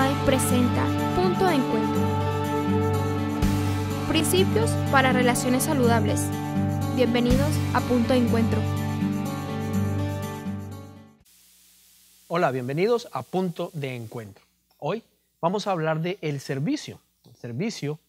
Life presenta Punto de Encuentro. Principios para relaciones saludables. Bienvenidos a Punto de Encuentro. Hola, bienvenidos a Punto de Encuentro. Hoy vamos a hablar de el servicio. El servicio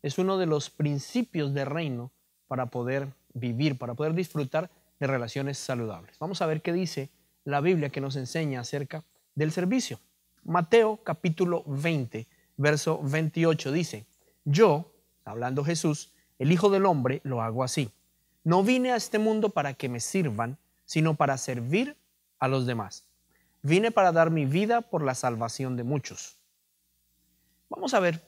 es uno de los principios del reino para poder vivir, para poder disfrutar de relaciones saludables. Vamos a ver qué dice la Biblia que nos enseña acerca del servicio. Mateo capítulo 20, verso 28 dice: Yo, hablando Jesús, el Hijo del Hombre, lo hago así. No vine a este mundo para que me sirvan, sino para servir a los demás. Vine para dar mi vida por la salvación de muchos. Vamos a ver,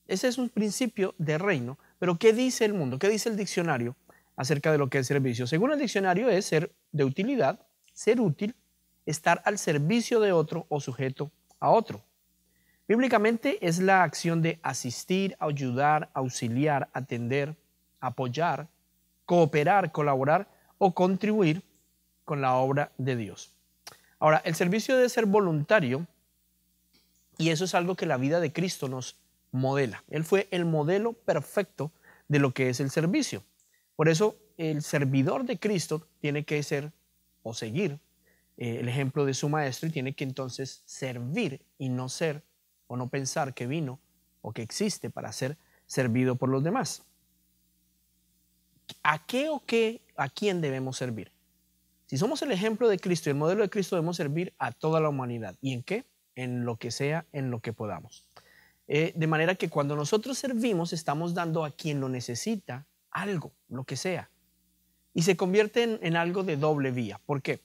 ese es un principio de reino, pero ¿qué dice el mundo? ¿Qué dice el diccionario acerca de lo que es servicio? Según el diccionario es ser de utilidad, ser útil, estar al servicio de otro o sujeto a otro. Bíblicamente es la acción de asistir, ayudar, auxiliar, atender, apoyar, cooperar, colaborar o contribuir con la obra de Dios. Ahora, el servicio debe ser voluntario y eso es algo que la vida de Cristo nos modela. Él fue el modelo perfecto de lo que es el servicio. Por eso el servidor de Cristo tiene que ser o seguir el ejemplo de su maestro y tiene que entonces servir y no ser o no pensar que vino o que existe para ser servido por los demás. ¿A qué o a quién debemos servir? Si somos el ejemplo de Cristo y el modelo de Cristo, debemos servir a toda la humanidad. ¿Y en qué? En lo que sea, en lo que podamos. De manera que cuando nosotros servimos, estamos dando a quien lo necesita algo, lo que sea. Y se convierte en algo de doble vía. ¿Por qué?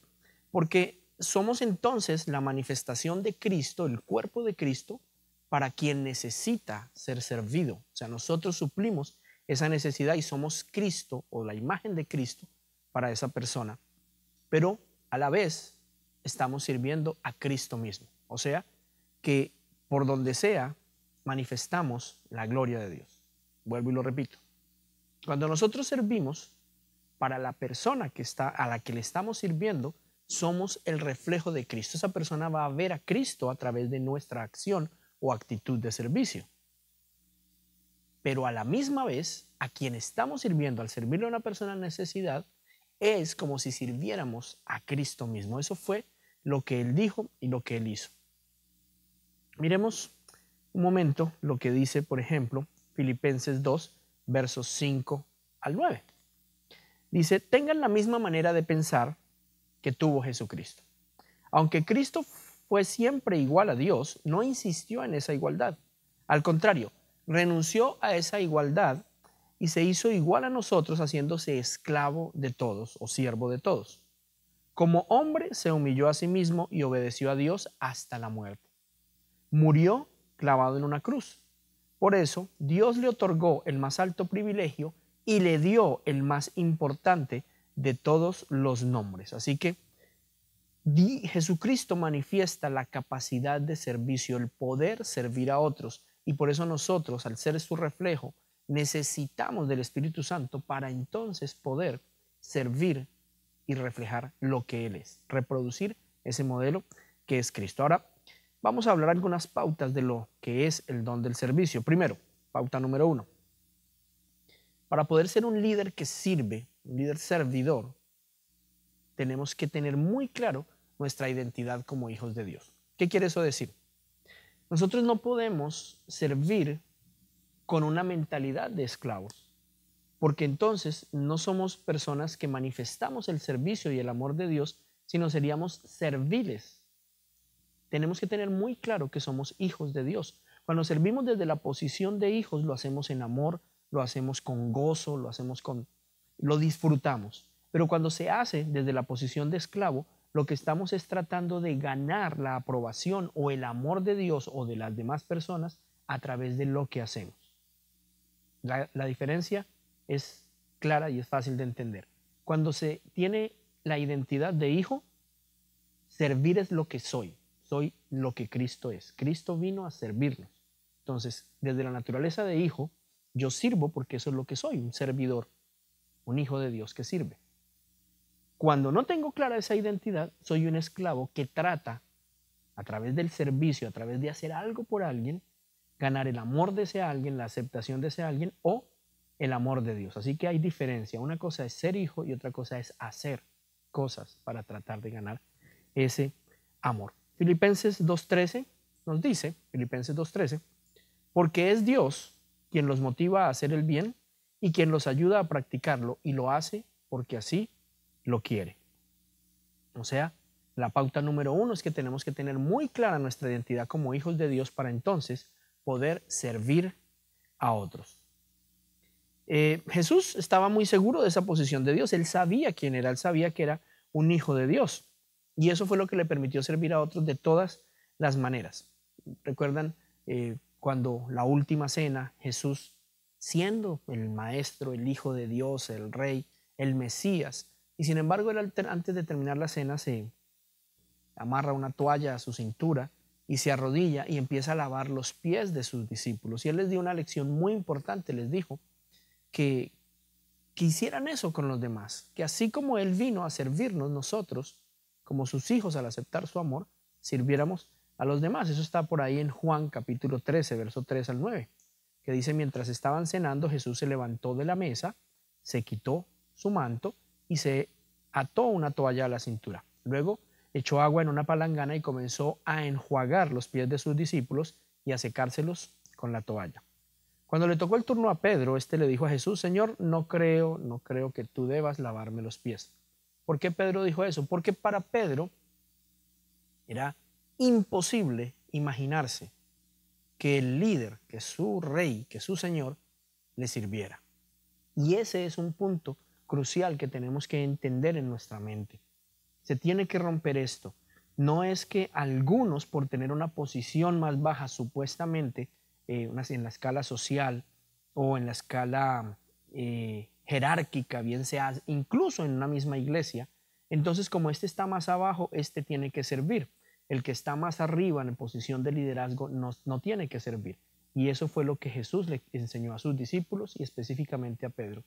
Porque somos entonces la manifestación de Cristo, el cuerpo de Cristo, para quien necesita ser servido. O sea, nosotros suplimos esa necesidad y somos Cristo o la imagen de Cristo para esa persona. Pero a la vez estamos sirviendo a Cristo mismo. O sea, que por donde sea manifestamos la gloria de Dios. Vuelvo y lo repito. Cuando nosotros servimos para la persona a la que le estamos sirviendo, somos el reflejo de Cristo. Esa persona va a ver a Cristo a través de nuestra acción o actitud de servicio. Pero a la misma vez, a quien estamos sirviendo, al servirle a una persona en necesidad, es como si sirviéramos a Cristo mismo. Eso fue lo que Él dijo y lo que Él hizo. Miremos un momento lo que dice, por ejemplo, Filipenses 2, versos 5 al 9. Dice: tengan la misma manera de pensar que tuvo Jesucristo. Aunque Cristo fue siempre igual a Dios, no insistió en esa igualdad. Al contrario, renunció a esa igualdad y se hizo igual a nosotros, haciéndose esclavo de todos o siervo de todos. Como hombre se humilló a sí mismo y obedeció a Dios hasta la muerte. Murió clavado en una cruz. Por eso Dios le otorgó el más alto privilegio y le dio el más importante de todos los nombres. Así que Jesucristo manifiesta la capacidad de servicio, el poder servir a otros, y por eso nosotros, al ser su reflejo, necesitamos del Espíritu Santo para entonces poder servir y reflejar lo que Él es, reproducir ese modelo que es Cristo. Ahora vamos a hablar algunas pautas de lo que es el don del servicio. Primero, pauta número 1. Para poder ser un líder que sirve, un líder servidor, tenemos que tener muy claro nuestra identidad como hijos de Dios. ¿Qué quiere eso decir? Nosotros no podemos servir con una mentalidad de esclavos, porque entonces no somos personas que manifestamos el servicio y el amor de Dios, sino seríamos serviles. Tenemos que tener muy claro que somos hijos de Dios. Cuando servimos desde la posición de hijos, lo hacemos en amor, lo hacemos con gozo, lo disfrutamos. Pero cuando se hace desde la posición de esclavo, lo que estamos es tratando de ganar la aprobación o el amor de Dios o de las demás personas a través de lo que hacemos. La diferencia es clara y es fácil de entender. Cuando se tiene la identidad de hijo, servir es lo que soy. Soy lo que Cristo es. Cristo vino a servirnos. Entonces, desde la naturaleza de hijo, yo sirvo porque eso es lo que soy, un servidor, un hijo de Dios que sirve. Cuando no tengo clara esa identidad, soy un esclavo que trata a través del servicio, a través de hacer algo por alguien, ganar el amor de ese alguien, la aceptación de ese alguien o el amor de Dios. Así que hay diferencia. Una cosa es ser hijo y otra cosa es hacer cosas para tratar de ganar ese amor. Filipenses 2.13 nos dice, Filipenses 2.13, porque es Dios quien los motiva a hacer el bien y quien los ayuda a practicarlo y lo hace porque así lo quiere. O sea, la pauta número 1 es que tenemos que tener muy clara nuestra identidad como hijos de Dios para entonces poder servir a otros. Jesús estaba muy seguro de esa posición de Dios. Él sabía quién era, él sabía que era un hijo de Dios. Y eso fue lo que le permitió servir a otros de todas las maneras. ¿Recuerdan cuando la última cena, Jesús, siendo el maestro, el hijo de Dios, el rey, el Mesías, y sin embargo él antes de terminar la cena se amarra una toalla a su cintura y se arrodilla y empieza a lavar los pies de sus discípulos? Y él les dio una lección muy importante, les dijo que hicieran eso con los demás, que así como él vino a servirnos, nosotros, como sus hijos, al aceptar su amor, sirviéramos a los demás. Eso está por ahí en Juan capítulo 13, verso 3 al 9, que dice: mientras estaban cenando, Jesús se levantó de la mesa, se quitó su manto y se ató una toalla a la cintura. Luego echó agua en una palangana y comenzó a enjuagar los pies de sus discípulos y a secárselos con la toalla. Cuando le tocó el turno a Pedro, este le dijo a Jesús: Señor, no creo que tú debas lavarme los pies. ¿Por qué Pedro dijo eso? Porque para Pedro era imposible imaginarse que el líder, que su rey, que su señor, le sirviera. Y ese es un punto crucial que tenemos que entender en nuestra mente. Se tiene que romper esto. No es que algunos, por tener una posición más baja supuestamente, en la escala social o en la escala jerárquica, bien sea incluso en una misma iglesia, entonces como este está más abajo, este tiene que servir. El que está más arriba en posición de liderazgo no tiene que servir. Y eso fue lo que Jesús le enseñó a sus discípulos y específicamente a Pedro.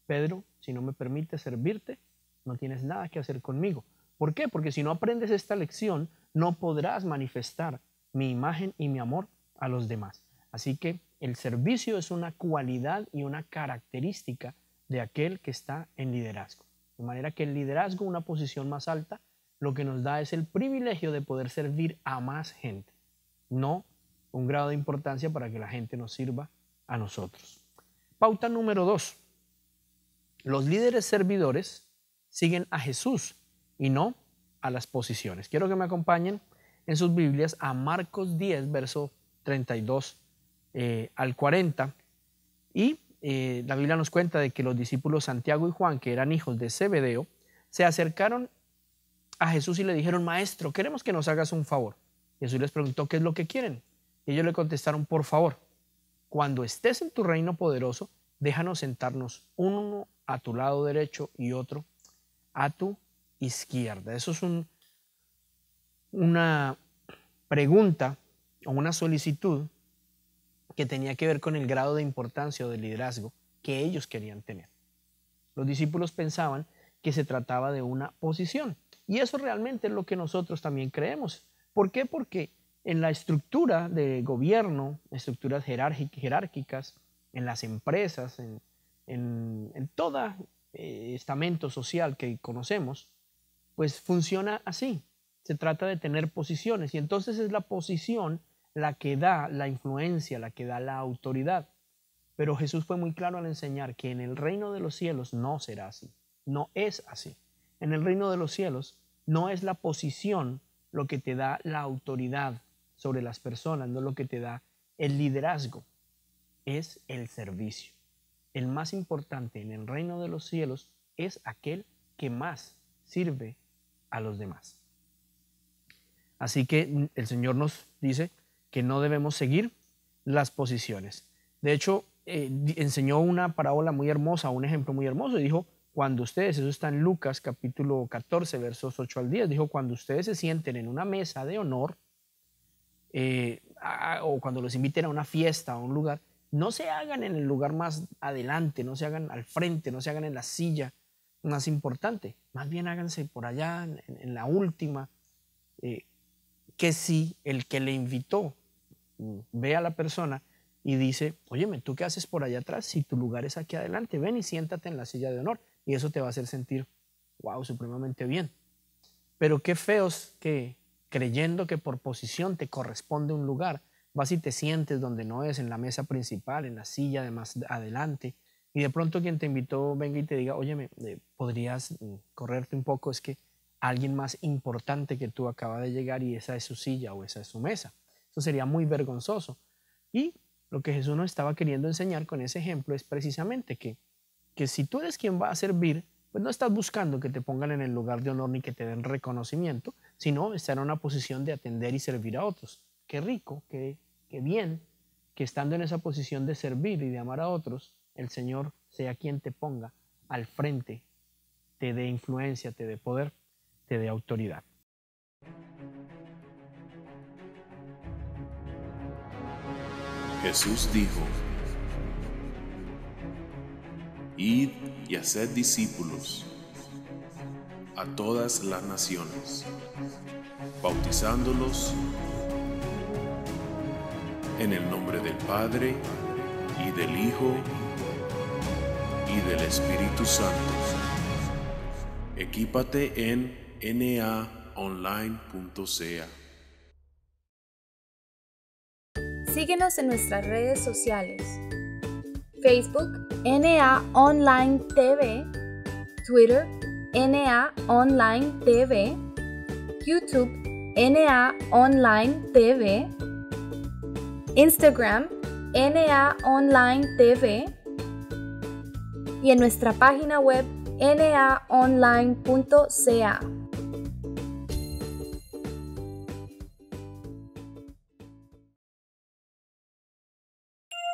Pedro, si no me permites servirte, no tienes nada que hacer conmigo. ¿Por qué? Porque si no aprendes esta lección, no podrás manifestar mi imagen y mi amor a los demás. Así que el servicio es una cualidad y una característica de aquel que está en liderazgo. De manera que el liderazgo, una posición más alta, lo que nos da es el privilegio de poder servir a más gente, no un grado de importancia para que la gente nos sirva a nosotros. Pauta número 2. Los líderes servidores siguen a Jesús y no a las posiciones. Quiero que me acompañen en sus Biblias a Marcos 10, verso 32 al 40. Y la Biblia nos cuenta de que los discípulos Santiago y Juan, que eran hijos de Zebedeo, se acercaron a Jesús y le dijeron: Maestro, queremos que nos hagas un favor. Jesús les preguntó: ¿qué es lo que quieren? Y ellos le contestaron: por favor, cuando estés en tu reino poderoso, déjanos sentarnos uno a tu lado derecho y otro a tu izquierda. Eso es una pregunta o una solicitud que tenía que ver con el grado de importancia o de liderazgo que ellos querían tener. Los discípulos pensaban que se trataba de una posición, y eso realmente es lo que nosotros también creemos. ¿Por qué? Porque en la estructura de gobierno, estructuras jerárquicas, en las empresas, en todo estamento social que conocemos, pues funciona así. Se trata de tener posiciones, y entonces es la posición la que da la influencia, la que da la autoridad. Pero Jesús fue muy claro al enseñar que en el reino de los cielos no será así, no es así. En el reino de los cielos no es la posición lo que te da la autoridad sobre las personas, no es lo que te da el liderazgo, es el servicio. El más importante en el reino de los cielos es aquel que más sirve a los demás. Así que el Señor nos dice que no debemos seguir las posiciones. De hecho, enseñó una parábola muy hermosa, un ejemplo muy hermoso, y dijo: cuando ustedes, eso está en Lucas capítulo 14, versos 8 al 10, dijo: cuando ustedes se sienten en una mesa de honor, o cuando los inviten a una fiesta, a un lugar, no se hagan en el lugar más adelante, no se hagan al frente, no se hagan en la silla más importante, más bien háganse por allá en la última, que si el que le invitó ve a la persona y dice, óyeme, ¿tú qué haces por allá atrás si tu lugar es aquí adelante? Ven y siéntate en la silla de honor. Y eso te va a hacer sentir, wow, supremamente bien. Pero qué feos que creyendo que por posición te corresponde un lugar, vas y te sientes donde no es, en la mesa principal, en la silla de más adelante, y de pronto quien te invitó venga y te diga, óyeme, ¿podrías correrte un poco? Es que alguien más importante que tú acaba de llegar y esa es su silla o esa es su mesa. Eso sería muy vergonzoso. Y lo que Jesús nos estaba queriendo enseñar con ese ejemplo es precisamente que si tú eres quien va a servir, pues no estás buscando que te pongan en el lugar de honor ni que te den reconocimiento, sino estar en una posición de atender y servir a otros. Qué rico, qué bien que estando en esa posición de servir y de amar a otros, el Señor sea quien te ponga al frente, te dé influencia, te dé poder, te dé autoridad. Jesús dijo: Id y haced discípulos a todas las naciones, bautizándolos en el nombre del Padre, y del Hijo, y del Espíritu Santo. Equípate en naonline.ca. Síguenos en nuestras redes sociales: Facebook, NA Online TV, Twitter, NA Online TV, YouTube, NA Online TV, Instagram, NA Online TV, y en nuestra página web naonline.ca.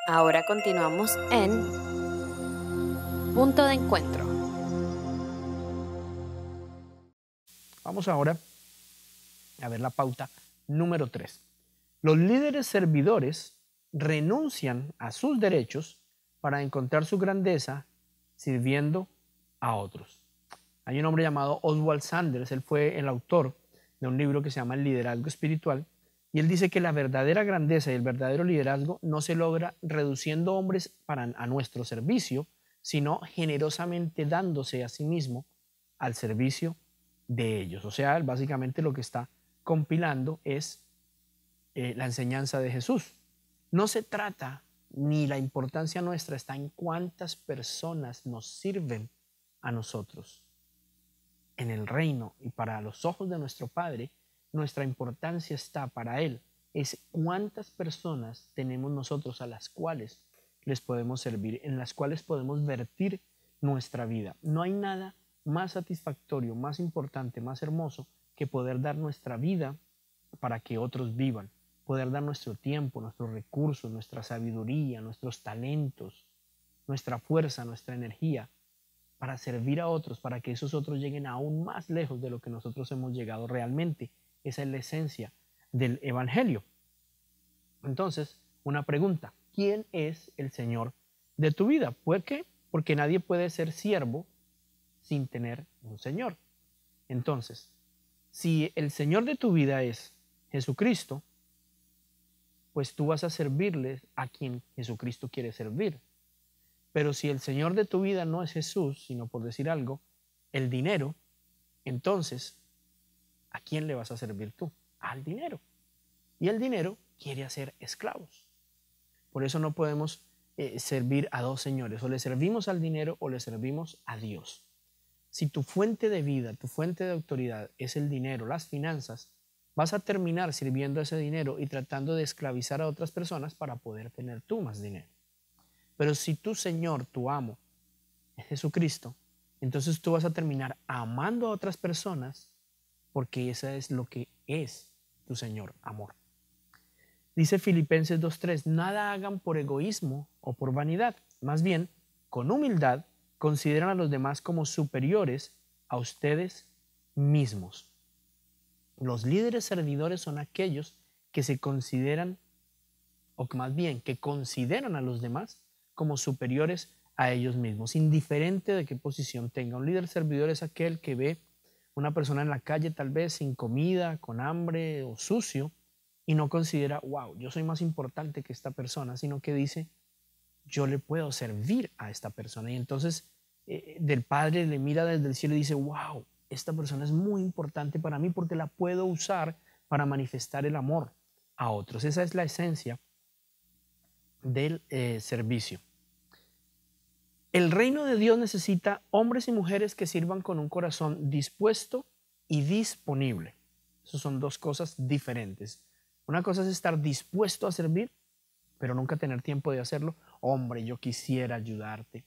Ahora continuamos en Punto de Encuentro. Vamos ahora a ver la pauta número 3. Los líderes servidores renuncian a sus derechos para encontrar su grandeza sirviendo a otros. Hay un hombre llamado Oswald Sanders, él fue el autor de un libro que se llama El liderazgo espiritual, y él dice que la verdadera grandeza y el verdadero liderazgo no se logra reduciendo hombres a nuestro servicio, sino generosamente dándose a sí mismo al servicio de ellos. O sea, él básicamente lo que está compilando es la enseñanza de Jesús. No se trata, ni la importancia nuestra está en cuántas personas nos sirven a nosotros. En el reino y para los ojos de nuestro Padre, nuestra importancia está para Él, es cuántas personas tenemos nosotros a las cuales les podemos servir, en las cuales podemos vertir nuestra vida. No hay nada más satisfactorio, más importante, más hermoso que poder dar nuestra vida para que otros vivan, poder dar nuestro tiempo, nuestros recursos, nuestra sabiduría, nuestros talentos, nuestra fuerza, nuestra energía, para servir a otros, para que esos otros lleguen aún más lejos de lo que nosotros hemos llegado realmente. Esa es la esencia del Evangelio. Entonces, una pregunta: ¿quién es el Señor de tu vida? ¿Por qué? Porque nadie puede ser siervo sin tener un Señor. Entonces, si el Señor de tu vida es Jesucristo, pues tú vas a servirle a quien Jesucristo quiere servir. Pero si el Señor de tu vida no es Jesús, sino, por decir algo, el dinero, entonces, ¿a quién le vas a servir tú? Al dinero. Y el dinero quiere hacer esclavos. Por eso no podemos servir a dos señores. O le servimos al dinero o le servimos a Dios. Si tu fuente de vida, tu fuente de autoridad es el dinero, las finanzas, vas a terminar sirviendo a ese dinero y tratando de esclavizar a otras personas para poder tener tú más dinero. Pero si tu Señor, tu amo, es Jesucristo, entonces tú vas a terminar amando a otras personas porque eso es lo que es tu Señor, amor. Dice Filipenses 2:3, nada hagan por egoísmo o por vanidad, más bien, con humildad, consideran a los demás como superiores a ustedes mismos. Los líderes servidores son aquellos que se consideran, o más bien, que consideran a los demás como superiores a ellos mismos, indiferente de qué posición tenga. Un líder servidor es aquel que ve una persona en la calle tal vez sin comida, con hambre o sucio, y no considera, wow, yo soy más importante que esta persona, sino que dice, yo le puedo servir a esta persona. Y entonces del Padre le mira desde el cielo y dice, wow, esta persona es muy importante para mí porque la puedo usar para manifestar el amor a otros. Esa es la esencia del servicio. El reino de Dios necesita hombres y mujeres que sirvan con un corazón dispuesto y disponible. Esas son dos cosas diferentes. Una cosa es estar dispuesto a servir, pero nunca tener tiempo de hacerlo. Hombre, yo quisiera ayudarte.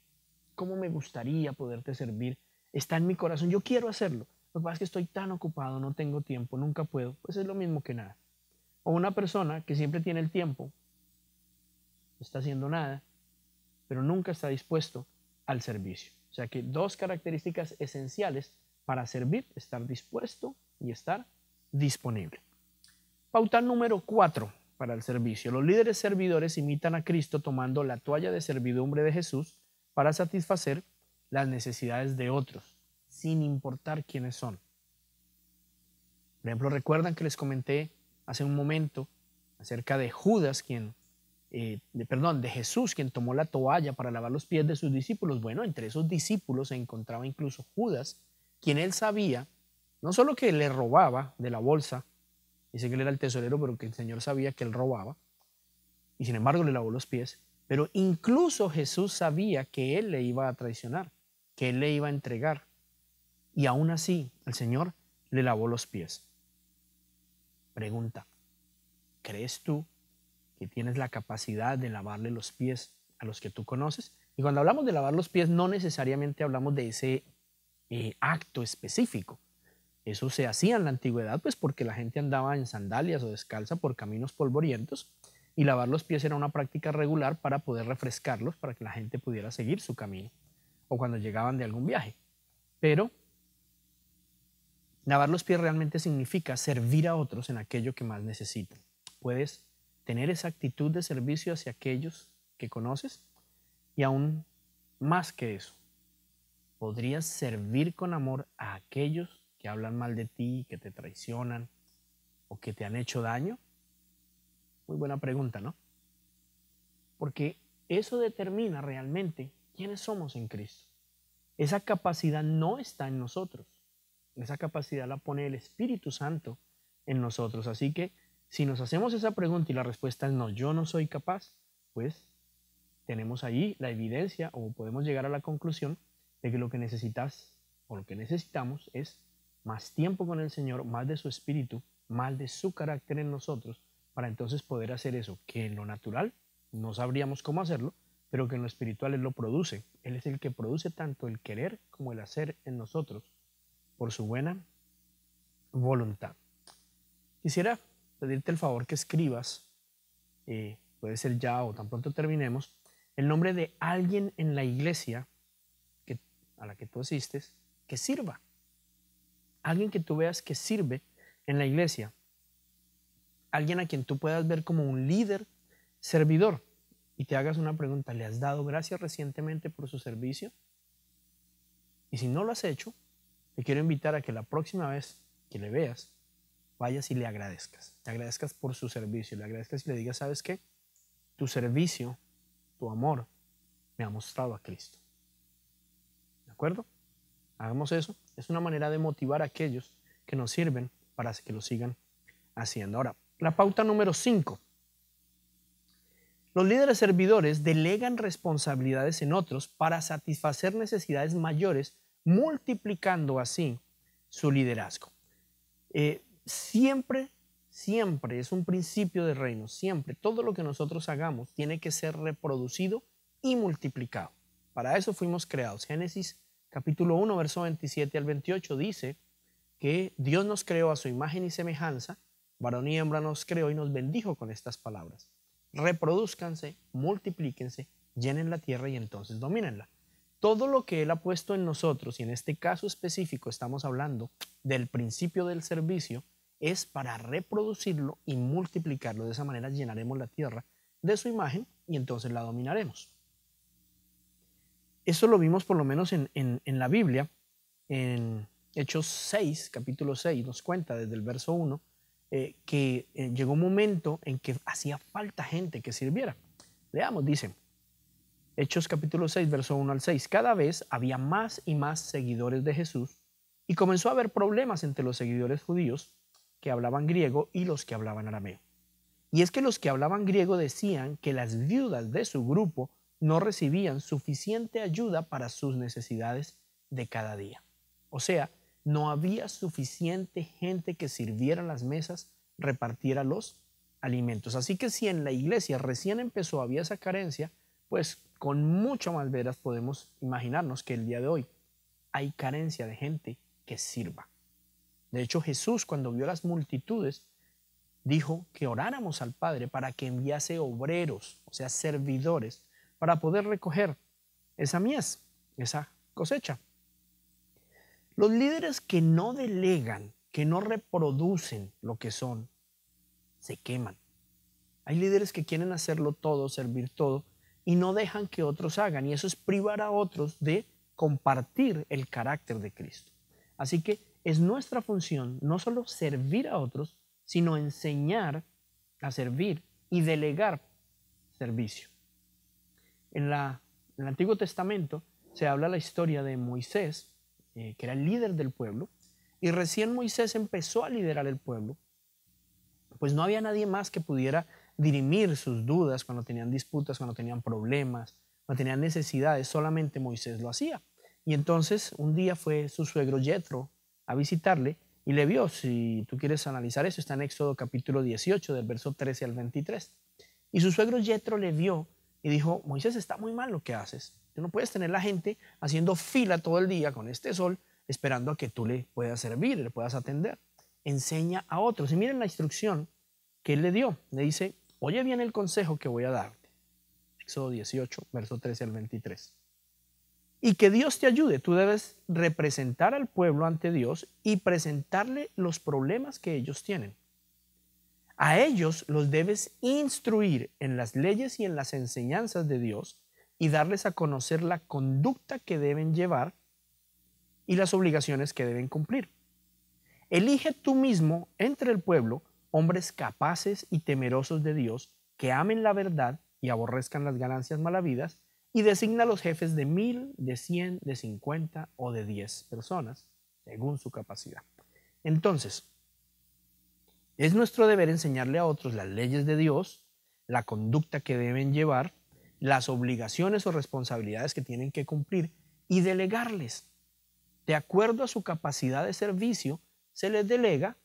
¿Cómo me gustaría poderte servir? Está en mi corazón, yo quiero hacerlo. Lo que pasa es que estoy tan ocupado, no tengo tiempo, nunca puedo. Pues es lo mismo que nada. O una persona que siempre tiene el tiempo, no está haciendo nada, pero nunca está dispuesto al servicio. O sea que dos características esenciales para servir: estar dispuesto y estar disponible. Pauta número 4 para el servicio. Los líderes servidores imitan a Cristo tomando la toalla de servidumbre de Jesús para satisfacer las necesidades de otros, sin importar quiénes son. Por ejemplo, recuerdan que les comenté hace un momento acerca de Judas, de Jesús, quien tomó la toalla para lavar los pies de sus discípulos. Bueno, entre esos discípulos se encontraba incluso Judas, quien él sabía, no solo que le robaba de la bolsa, dice que él era el tesorero, pero que el Señor sabía que él robaba, y sin embargo le lavó los pies. Pero incluso Jesús sabía que él le iba a traicionar, que él le iba a entregar, y aún así el Señor le lavó los pies. Pregunta: ¿crees tú que tienes la capacidad de lavarle los pies a los que tú conoces? Y cuando hablamos de lavar los pies, no necesariamente hablamos de ese acto específico. Eso se hacía en la antigüedad, pues porque la gente andaba en sandalias o descalza por caminos polvorientos, y lavar los pies era una práctica regular para poder refrescarlos, para que la gente pudiera seguir su camino, o cuando llegaban de algún viaje. Pero lavar los pies realmente significa servir a otros en aquello que más necesitan. Puedes tener esa actitud de servicio hacia aquellos que conoces, y aún más que eso, podrías servir con amor a aquellos que hablan mal de ti, que te traicionan o que te han hecho daño. Muy buena pregunta, ¿no? Porque eso determina realmente quiénes somos en Cristo. Esa capacidad no está en nosotros. Esa capacidad la pone el Espíritu Santo en nosotros. Así que si nos hacemos esa pregunta y la respuesta es no, yo no soy capaz, pues tenemos ahí la evidencia, o podemos llegar a la conclusión de que lo que necesitas o lo que necesitamos es más tiempo con el Señor, más de su Espíritu, más de su carácter en nosotros, para entonces poder hacer eso que en lo natural no sabríamos cómo hacerlo, pero que en lo espiritual Él lo produce. Él es el que produce tanto el querer como el hacer en nosotros por su buena voluntad. Quisiera pedirte el favor que escribas, puede ser ya o tan pronto terminemos, el nombre de alguien en la iglesia a la que tú asistes que sirva. Alguien que tú veas que sirve en la iglesia. Alguien a quien tú puedas ver como un líder servidor, y te hagas una pregunta: ¿le has dado gracias recientemente por su servicio? Y si no lo has hecho, te quiero invitar a que la próxima vez que le veas, vayas y le agradezcas. Le agradezcas por su servicio, le agradezcas y le digas: ¿sabes qué? Tu servicio, tu amor, me ha mostrado a Cristo. ¿De acuerdo? Hagamos eso. Es una manera de motivar a aquellos que nos sirven para que lo sigan haciendo. Ahora, la pauta número 5. Los líderes servidores delegan responsabilidades en otros para satisfacer necesidades mayores, multiplicando así su liderazgo. Siempre es un principio de reino. Siempre, todo lo que nosotros hagamos tiene que ser reproducido y multiplicado. Para eso fuimos creados. Génesis capítulo 1, verso 27 al 28 dice que Dios nos creó a su imagen y semejanza, varón y hembra nos creó y nos bendijo con estas palabras: reprodúzcanse, multiplíquense, llenen la tierra y entonces domínenla. Todo lo que Él ha puesto en nosotros, y en este caso específico estamos hablando del principio del servicio, es para reproducirlo y multiplicarlo. De esa manera llenaremos la tierra de su imagen y entonces la dominaremos. Eso lo vimos por lo menos en la Biblia, en Hechos 6, capítulo 6, nos cuenta desde el verso 1 que llegó un momento en que hacía falta gente que sirviera. Leamos, dice, Hechos capítulo 6, verso 1 al 6. Cada vez había más y más seguidores de Jesús y comenzó a haber problemas entre los seguidores judíos que hablaban griego y los que hablaban arameo. Y es que los que hablaban griego decían que las viudas de su grupo no recibían suficiente ayuda para sus necesidades de cada día. O sea, no había suficiente gente que sirviera en las mesas, repartiera los alimentos. Así que si en la iglesia recién empezó, había esa carencia, pues con mucho más veras podemos imaginarnos que el día de hoy hay carencia de gente que sirva. De hecho, Jesús, cuando vio las multitudes, dijo que oráramos al Padre para que enviase obreros, o sea, servidores, para poder recoger esa mies, esa cosecha. Los líderes que no delegan, que no reproducen lo que son, se queman. Hay líderes que quieren hacerlo todo, servir todo, y no dejan que otros hagan, y eso es privar a otros de compartir el carácter de Cristo. Así que es nuestra función no solo servir a otros, sino enseñar a servir y delegar servicio. En el Antiguo Testamento se habla la historia de Moisés, que era el líder del pueblo, y recién Moisés empezó a liderar el pueblo, pues no había nadie más que pudiera dirimir sus dudas cuando tenían disputas, cuando tenían problemas, cuando tenían necesidades, solamente Moisés lo hacía. Y entonces un día fue su suegro Yetro a visitarle y le vio. Si tú quieres analizar eso, está en Éxodo capítulo 18, del verso 13 al 23. Y su suegro Yetro le vio y dijo, Moisés, está muy mal lo que haces. Tú no puedes tener la gente haciendo fila todo el día con este sol, esperando a que tú le puedas servir, le puedas atender. Enseña a otros. Y miren la instrucción que él le dio. Le dice, oye bien el consejo que voy a darte. Éxodo 18, verso 13 al 23. Y que Dios te ayude. Tú debes representar al pueblo ante Dios y presentarle los problemas que ellos tienen. A ellos los debes instruir en las leyes y en las enseñanzas de Dios y darles a conocer la conducta que deben llevar y las obligaciones que deben cumplir. Elige tú mismo entre el pueblo hombres capaces y temerosos de Dios que amen la verdad y aborrezcan las ganancias malavidas, y designa a los jefes de 1000, de 100, de 50 o de 10 personas, según su capacidad. Entonces, es nuestro deber enseñarle a otros las leyes de Dios, la conducta que deben llevar, las obligaciones o responsabilidades que tienen que cumplir y delegarles. De acuerdo a su capacidad de servicio, se les delega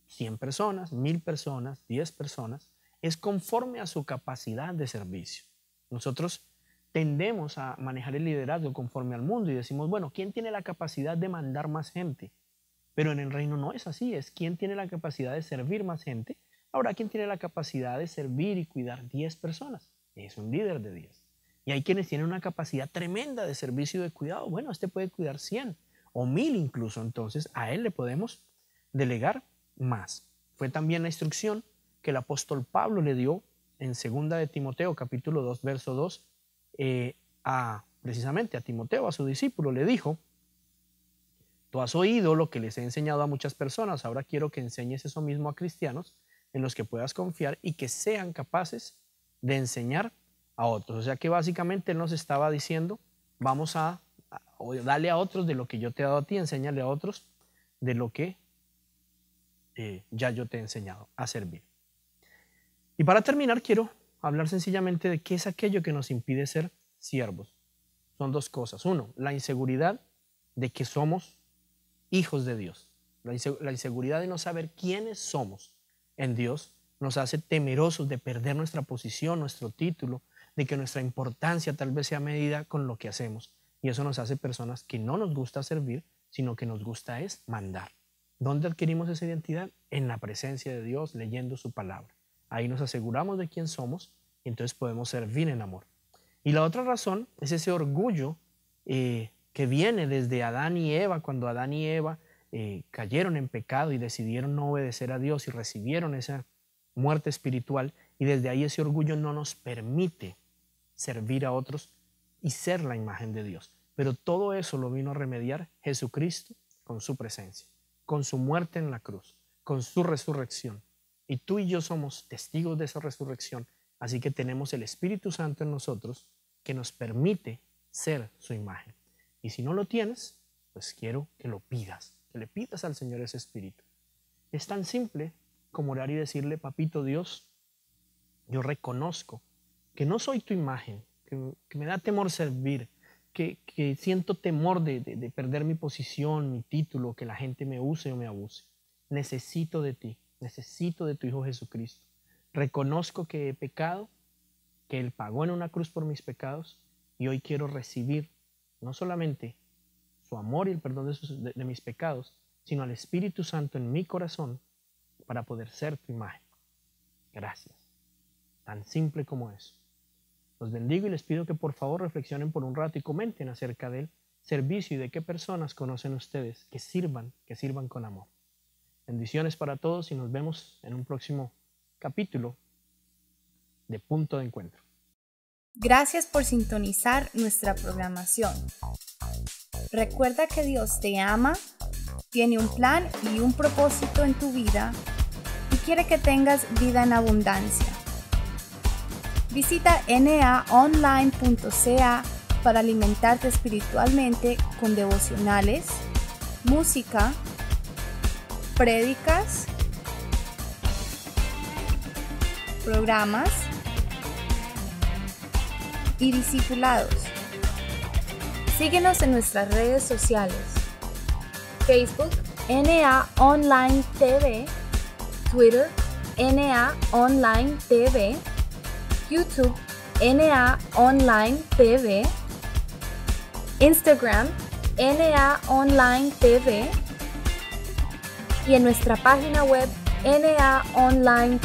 100 personas, 1000 personas, 10 personas, es conforme a su capacidad de servicio. Nosotros tendemos a manejar el liderazgo conforme al mundo y decimos, bueno, ¿quién tiene la capacidad de mandar más gente? Pero en el reino no es así, es quién tiene la capacidad de servir más gente. Ahora, ¿quién tiene la capacidad de servir y cuidar 10 personas? Es un líder de 10. Y hay quienes tienen una capacidad tremenda de servicio y de cuidado. Bueno, este puede cuidar 100 o 1000 incluso, entonces a él le podemos delegar más. Fue también la instrucción que el apóstol Pablo le dio en 2 de Timoteo, capítulo 2, verso 2, precisamente a Timoteo, a su discípulo, le dijo, tú has oído lo que les he enseñado a muchas personas, ahora quiero que enseñes eso mismo a cristianos en los que puedas confiar y que sean capaces de enseñar a otros. O sea que básicamente él nos estaba diciendo, vamos a dale a otros de lo que yo te he dado a ti, enséñale a otros de lo que ya yo te he enseñado a servir. Y para terminar, quiero hablar sencillamente de qué es aquello que nos impide ser siervos. Son dos cosas. Uno, la inseguridad de que somos hijos de Dios. La inseguridad de no saber quiénes somos en Dios nos hace temerosos de perder nuestra posición, nuestro título, de que nuestra importancia tal vez sea medida con lo que hacemos. Y eso nos hace personas que no nos gusta servir, sino que nos gusta es mandar. ¿Dónde adquirimos esa identidad? En la presencia de Dios, leyendo su palabra. Ahí nos aseguramos de quién somos y entonces podemos servir en amor. Y la otra razón es ese orgullo que viene desde Adán y Eva, cuando Adán y Eva cayeron en pecado y decidieron no obedecer a Dios y recibieron esa muerte espiritual, y desde ahí ese orgullo no nos permite servir a otros y ser la imagen de Dios. Pero todo eso lo vino a remediar Jesucristo con su presencia, con su muerte en la cruz, con su resurrección. Y tú y yo somos testigos de esa resurrección, así que tenemos el Espíritu Santo en nosotros que nos permite ser su imagen. Y si no lo tienes, pues quiero que lo pidas, que le pidas al Señor ese Espíritu. Es tan simple como orar y decirle: Papito Dios, yo reconozco que no soy tu imagen, que me da temor servir, que siento temor de perder mi posición, mi título, que la gente me use o me abuse. Necesito de ti, necesito de tu Hijo Jesucristo. Reconozco que he pecado, que Él pagó en una cruz por mis pecados, y hoy quiero recibir no solamente su amor y el perdón de mis pecados, sino al Espíritu Santo en mi corazón para poder ser tu imagen. Gracias. Tan simple como eso. Los bendigo y les pido que por favor reflexionen por un rato y comenten acerca del servicio y de qué personas conocen ustedes que sirvan con amor. Bendiciones para todos y nos vemos en un próximo capítulo de Punto de Encuentro. Gracias por sintonizar nuestra programación. Recuerda que Dios te ama, tiene un plan y un propósito en tu vida y quiere que tengas vida en abundancia. Visita naonline.ca para alimentarte espiritualmente con devocionales, música, prédicas, programas y discipulados. Síguenos en nuestras redes sociales: Facebook, NA Online TV, Twitter, NA Online TV, YouTube, NA Online TV, Instagram, NA Online TV y en nuestra página web naonline.ca.